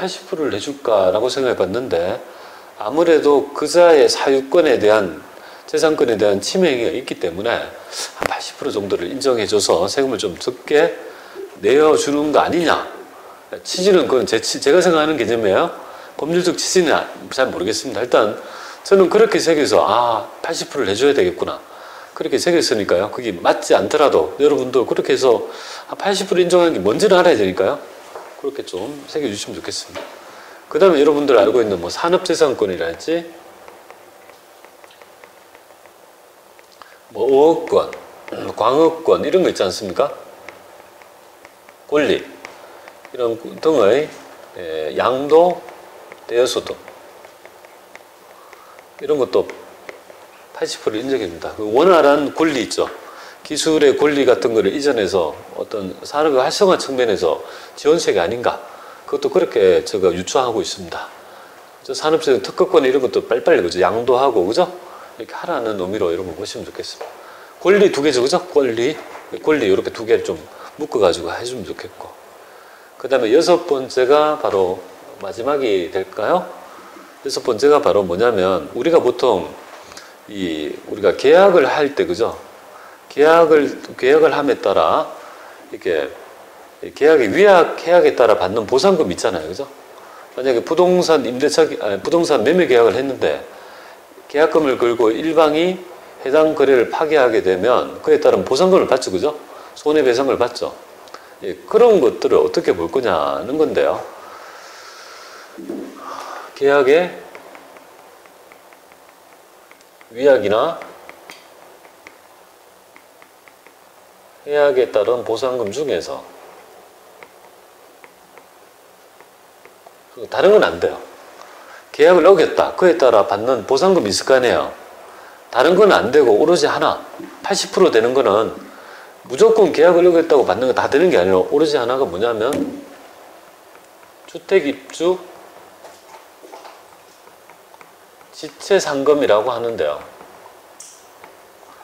80%를 해줄까라고 생각해 봤는데 아무래도 그자의 사유권에 대한 재산권에 대한 침해 행위가 있기 때문에 한 80% 정도를 인정해줘서 세금을 좀 적게 내어주는 거 아니냐. 취지는 그건 제가 생각하는 개념이에요. 법률적 취지는 잘 모르겠습니다. 일단 저는 그렇게 새겨서 80%를 해줘야 되겠구나. 그렇게 새겼으니까요. 그게 맞지 않더라도 여러분도 그렇게 해서 80% 인정하는 게 뭔지를 알아야 되니까요. 그렇게 좀 새겨주시면 좋겠습니다. 그 다음에 여러분들 알고 있는 뭐 산업재산권이랄지 뭐 어업권, 광업권 이런 거 있지 않습니까? 권리 이런 등의 양도, 대여소득 이런 것도 80% 인정해줍니다. 원활한 권리 있죠. 기술의 권리 같은 거를 이전해서 어떤 산업의 활성화 측면에서 지원책이 아닌가. 그것도 그렇게 제가 유추하고 있습니다. 산업재산 특허권 이런 것도 빨리빨리 그죠? 양도하고 그죠? 이렇게 하라는 의미로 이런 거 보시면 좋겠습니다. 권리 두 개죠, 그죠? 권리 이렇게 두 개를 좀 묶어가지고 해주면 좋겠고. 그 다음에 여섯 번째가 바로 마지막이 될까요? 여섯 번째가 바로 뭐냐면 우리가 보통 우리가 계약을 할 때 그죠? 계약을 함에 따라 이렇게 계약의 위약 계약에 따라 받는 보상금 있잖아요, 그죠? 만약에 부동산 부동산 매매 계약을 했는데 계약금을 걸고 일방이 해당 거래를 파기하게 되면 그에 따른 보상금을 받죠, 그죠? 손해배상을 받죠. 그런 것들을 어떻게 볼 거냐는 건데요. 계약의 위약이나 해약에 따른 보상금 중에서 다른 건 안 돼요. 계약을 어겼다. 그에 따라 받는 보상금이 있을 거 아니에요. 다른 건 안 되고 오로지 하나 80% 되는 거는 무조건 계약을 어겼다고 받는 거 다 되는 게 아니라 오로지 하나가 뭐냐면 주택입주 지체상금이라고 하는데요.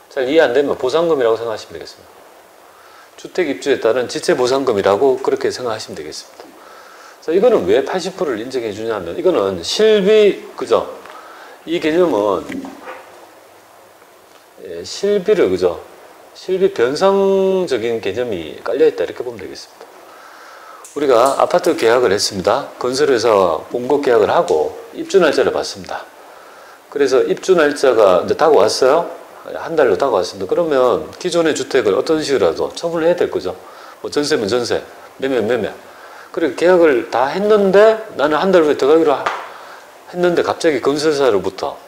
잘 이해 안 되면 보상금이라고 생각하시면 되겠습니다. 주택입주에 따른 지체보상금이라고 그렇게 생각하시면 되겠습니다. 자, 이거는 왜 80%를 인정해 주냐면 이거는 실비, 그죠? 이 개념은 실비를, 그죠? 실비 변상적인 개념이 깔려있다 이렇게 보면 되겠습니다. 우리가 아파트 계약을 했습니다. 건설회사와 본급 계약을 하고 입주 날짜를 봤습니다. 그래서 입주 날짜가 이제 다가왔어요. 한 달로 다가왔습니다. 그러면 기존의 주택을 어떤 식으로라도 처분을 해야 될 거죠. 뭐 전세면 전세, 매매면 매매. 그리고 계약을 다 했는데 나는 한 달 후에 들어가기로 했는데 갑자기 건설사로부터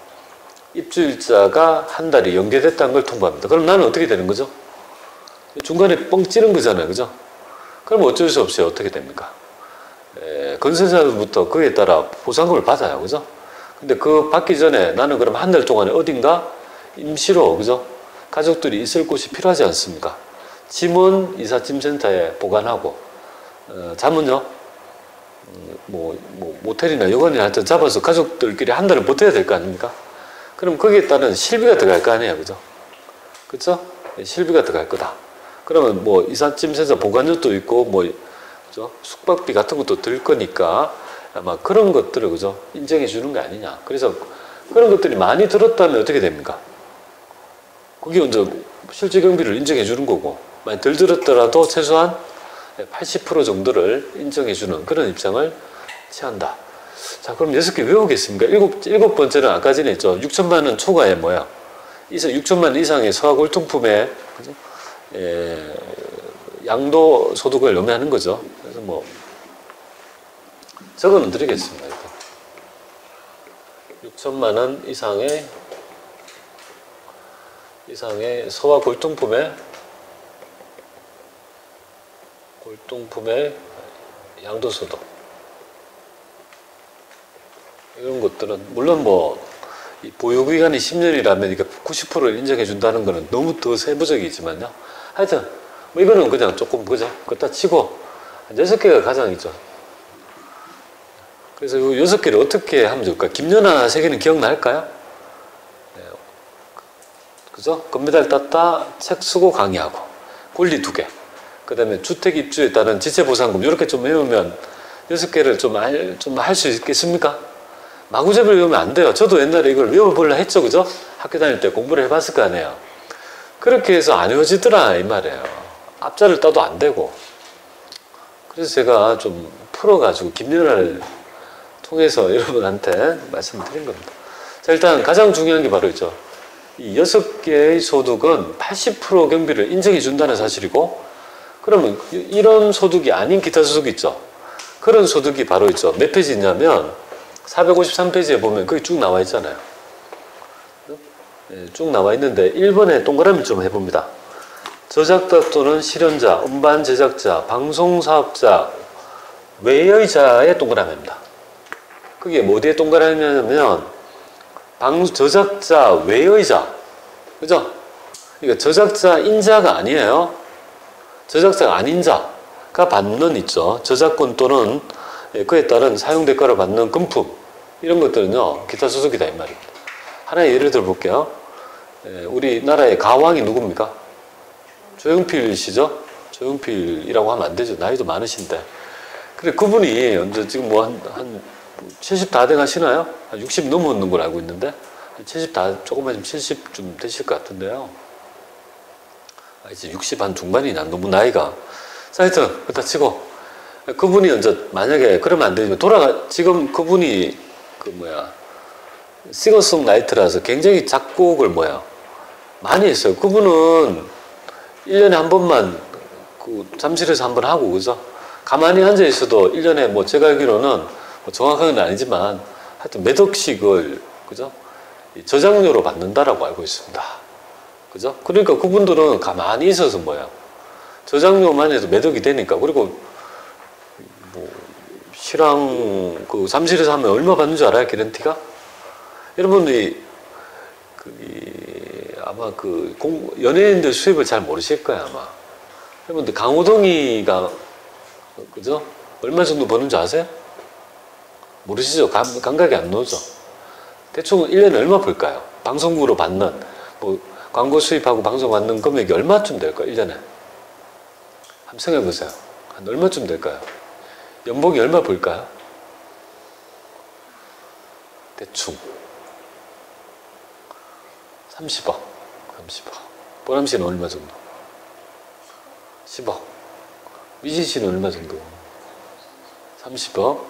입주일자가 한 달이 연계됐다는 걸 통보합니다. 그럼 나는 어떻게 되는 거죠? 중간에 뻥 찌른 거잖아요. 그죠? 그럼 어쩔 수 없이 어떻게 됩니까? 건설사로부터 그에 따라 보상금을 받아요. 그죠? 근데 그 받기 전에 나는 그럼 한 달 동안에 어딘가 임시로, 그죠? 가족들이 있을 곳이 필요하지 않습니까? 짐은 이삿짐센터에 보관하고, 잠은요, 모텔이나 여관이나 하여튼 잡아서 가족들끼리 한 달을 버텨야 될 거 아닙니까? 그럼 거기에 따른 실비가 들어갈 거 아니에요, 그죠? 그쵸? 실비가 들어갈 거다. 그러면 뭐 이삿짐센터 보관료도 있고, 그죠? 숙박비 같은 것도 들 거니까 아마 그런 것들을, 그죠? 인정해 주는 거 아니냐. 그래서 그런 것들이 많이 들었다면 어떻게 됩니까? 그게 먼저 실제 경비를 인정해 주는 거고, 많이 덜 들었더라도 최소한 80% 정도를 인정해 주는 그런 입장을 취한다. 자, 그럼 6개 외우겠습니까? 일곱 번째는 아까 전에 했죠. 6천만 원 초과에 뭐야? 6천만 원 이상의 소화골통품에, 그죠? 양도 소득을 의미하는 거죠. 그래서 뭐 적어는 드리겠습니다. 일단 6천만 원 이상의 소화골통품에 양도소득 이런 것들은 물론 이 보유기간이 10년이라면 이게 90%를 인정해 준다는 거는 너무 더 세부적이지만요. 하여튼 이거는 그냥 조금 그죠? 그렇다 치고 한 6개가 가장 있죠. 그래서 이 6개를 어떻게 하면 좋을까? 김연아 3개는 기억날까요? 그죠? 금메달 땄다, 책 쓰고 강의하고, 권리 2개. 그 다음에 주택 입주에 따른 지체보상금, 이렇게 좀 외우면 6개를 좀 할 수 있겠습니까? 마구잡이로 외우면 안 돼요. 저도 옛날에 이걸 외워보려 했죠. 그죠? 학교 다닐 때 공부를 해봤을 거 아니에요. 그렇게 해서 안 외워지더라 이 말이에요. 앞자를 따도 안 되고. 그래서 제가 좀 풀어가지고 김연아를 통해서 여러분한테 말씀을 드린 겁니다. 자, 일단 가장 중요한 게 바로 있죠. 이 6개의 소득은 80% 경비를 인정해 준다는 사실이고, 그러면 이런 소득이 아닌 기타 소득이 있죠. 그런 소득이 바로 있죠. 몇 페이지 있냐면 453페이지에 보면 거기 쭉 나와 있잖아요. 쭉 나와 있는데 1번에 동그라미 좀 해봅니다. 저작자 또는 실현자, 음반 제작자, 방송사업자 외의 자의 동그라미입니다. 그게 어디에 동그라미냐면 저작자 외의 자, 그죠? 그러니까 저작자 인자가 아니에요. 저작자가 아닌 자가 받는 있죠. 저작권 또는 그에 따른 사용 대가를 받는 금품, 이런 것들은요 기타 소득이다 이 말입니다. 하나의 예를 들어 볼게요. 우리나라의 가왕이 누굽니까? 조용필 씨죠? 조용필이라고 하면 안 되죠. 나이도 많으신데. 그래, 그분이 언제 지금 뭐 한 70 다 돼 가시나요? 한 60 넘었는 걸 알고 있는데, 70 다, 조금만 좀 70좀 되실 것 같은데요. 이제 60 한 중반이나 너무 나이가. 자, 하여튼, 그렇다 치고, 그분이 언제 만약에 그러면 안 되지만 지금 그분이 싱어송라이터라서 굉장히 작곡을 많이 했어요. 그분은 1년에 한 번만 잠실에서 한 번 하고, 그죠? 가만히 앉아 있어도 1년에 제가 알기로는 정확하게는 아니지만 하여튼 몇 억씩을, 그죠? 저작료로 받는다라고 알고 있습니다. 그죠? 그러니까 그분들은 가만히 있어서 저작료만 해도 몇 억이 되니까. 그리고 실황 잠실에서 하면 얼마 받는 줄 알아요? 개런티가? 여러분들이 아마 연예인들 수입을 잘 모르실 거예요, 아마. 여러분들 강호동이가, 그죠? 얼마 정도 버는 줄 아세요? 모르시죠? 감각이 안 나오죠? 대충 1년에 얼마 벌까요? 방송국으로 받는, 광고 수입하고 방송 받는 금액이 얼마쯤 될까요? 1년에? 한번 생각해 보세요. 한 얼마쯤 될까요? 연봉이 얼마 벌까요? 대충 30억. 보람 씨는 얼마 정도? 10억. 미진 씨는 얼마 정도? 30억.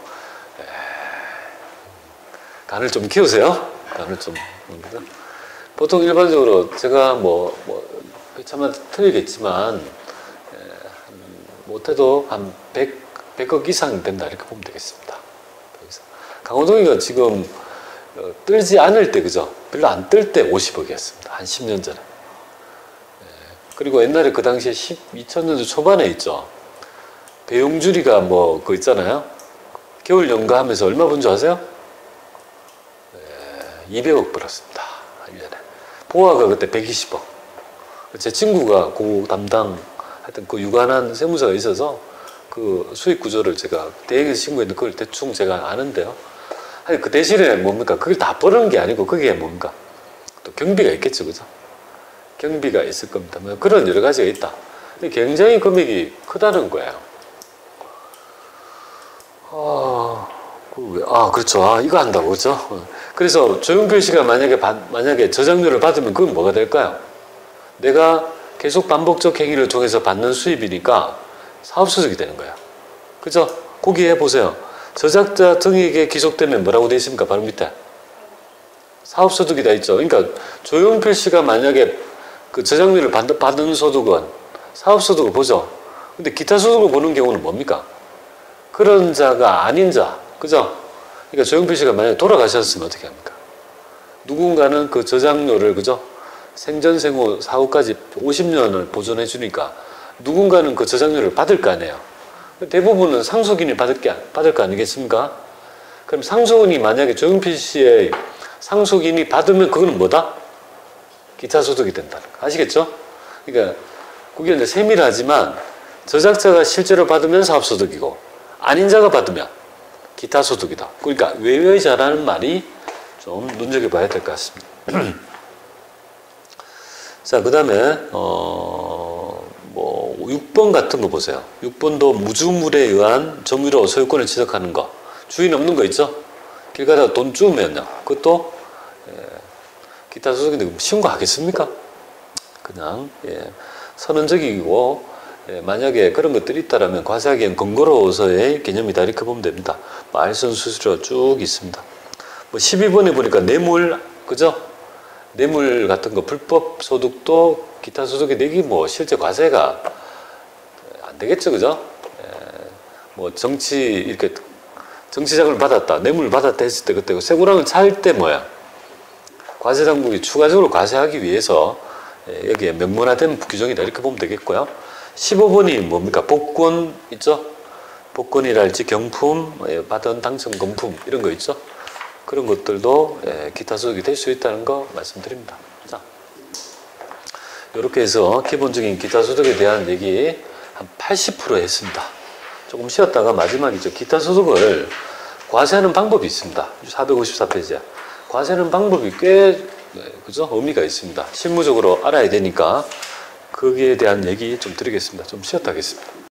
간을 좀 키우세요. 간을 좀. 보통 일반적으로 제가 차마 틀리겠지만 못해도 한 100억 이상 된다 이렇게 보면 되겠습니다. 강호동이가 지금 떨지 않을 때, 그죠? 별로 안 뜰 때 50억이었습니다. 한 10년 전에. 그리고 옛날에 그 당시에 2000년도 초반에 있죠. 배용준이가 그거 있잖아요. 겨울 연가 하면서 얼마 번 줄 아세요? 200억 벌었습니다. 1년에. 보아가 그때 120억. 제 친구가 그 담당, 하여튼 그 유관한 세무사가 있어서 그 수익 구조를 제가 대행해서 신고했는데 그걸 대충 제가 아는데요. 아니, 그 대신에 뭡니까? 그걸 다 벌는 게 아니고 그게 뭡니까? 또 경비가 있겠죠, 그죠? 경비가 있을 겁니다. 그런 여러 가지가 있다. 근데 굉장히 금액이 크다는 거예요. 그렇죠. 이거 한다고, 그죠? 그래서 조용필 씨가 만약에 저작료를 받으면 그건 뭐가 될까요? 내가 계속 반복적 행위를 통해서 받는 수입이니까 사업소득이 되는 거야. 그죠? 거기 해보세요. 저작자 등에게 기속되면 뭐라고 되어 있습니까? 바로 밑에. 사업소득이 다 있죠. 그러니까 조용필 씨가 만약에 그 저작료를 받은 소득은 사업소득을 보죠. 근데 기타 소득을 보는 경우는 뭡니까? 그런 자가 아닌 자. 그죠? 그러니까 조용필 씨가 만약에 돌아가셨으면 어떻게 합니까? 누군가는 그 저작료를, 그죠? 생전생후 사후까지 50년을 보존해 주니까 누군가는 그 저작료를 받을 거 아니에요. 대부분은 상속인이 받을 거 아니겠습니까? 그럼 상속인이 만약에 조용필 씨의 상속인이 받으면 그거는 뭐다? 기타 소득이 된다는 거. 아시겠죠? 그러니까 그게 이제 세밀하지만 저작자가 실제로 받으면 사업소득이고 아닌 자가 받으면 기타 소득이다. 그러니까 외외자라는 말이 좀 눈여겨봐야 될 것 같습니다. 자, 그 다음에 6번 6번 같은 거 보세요. 6번도 무주물에 의한 점유로 소유권을 취득하는 거. 주인 없는 거 있죠? 길 가다가 돈 주우면요. 그것도 기타 소득인데 쉬운 거 하겠습니까? 그냥 선언적이고 만약에 그런 것들이 있다라면 과세하기엔 번거로워서의 개념이다 이렇게 보면 됩니다. 말선 수수료 쭉 있습니다. 뭐 12번에 보니까 뇌물 그죠? 뇌물 같은 거 불법 소득도 기타 소득에 내기 뭐 실제 과세가 안 되겠죠, 그죠? 뭐 이렇게 정치자금을 받았다, 뇌물을 받았다 했을 때 그때 세고랑을 찰 때 뭐야? 과세 당국이 추가적으로 과세하기 위해서 여기에 명문화된 규정이다 이렇게 보면 되겠고요. 15번이 뭡니까? 복권 있죠? 복권이랄지 경품, 받은 당첨 금품 이런 거 있죠? 그런 것들도 기타 소득이 될 수 있다는 거 말씀드립니다. 자, 이렇게 해서 기본적인 기타 소득에 대한 얘기 한 80% 했습니다. 조금 쉬었다가 마지막이죠. 기타 소득을 과세하는 방법이 있습니다. 454페이지야. 과세하는 방법이 꽤 그죠? 의미가 있습니다. 실무적으로 알아야 되니까 거기에 대한 얘기 좀 드리겠습니다. 좀 쉬었다 하겠습니다.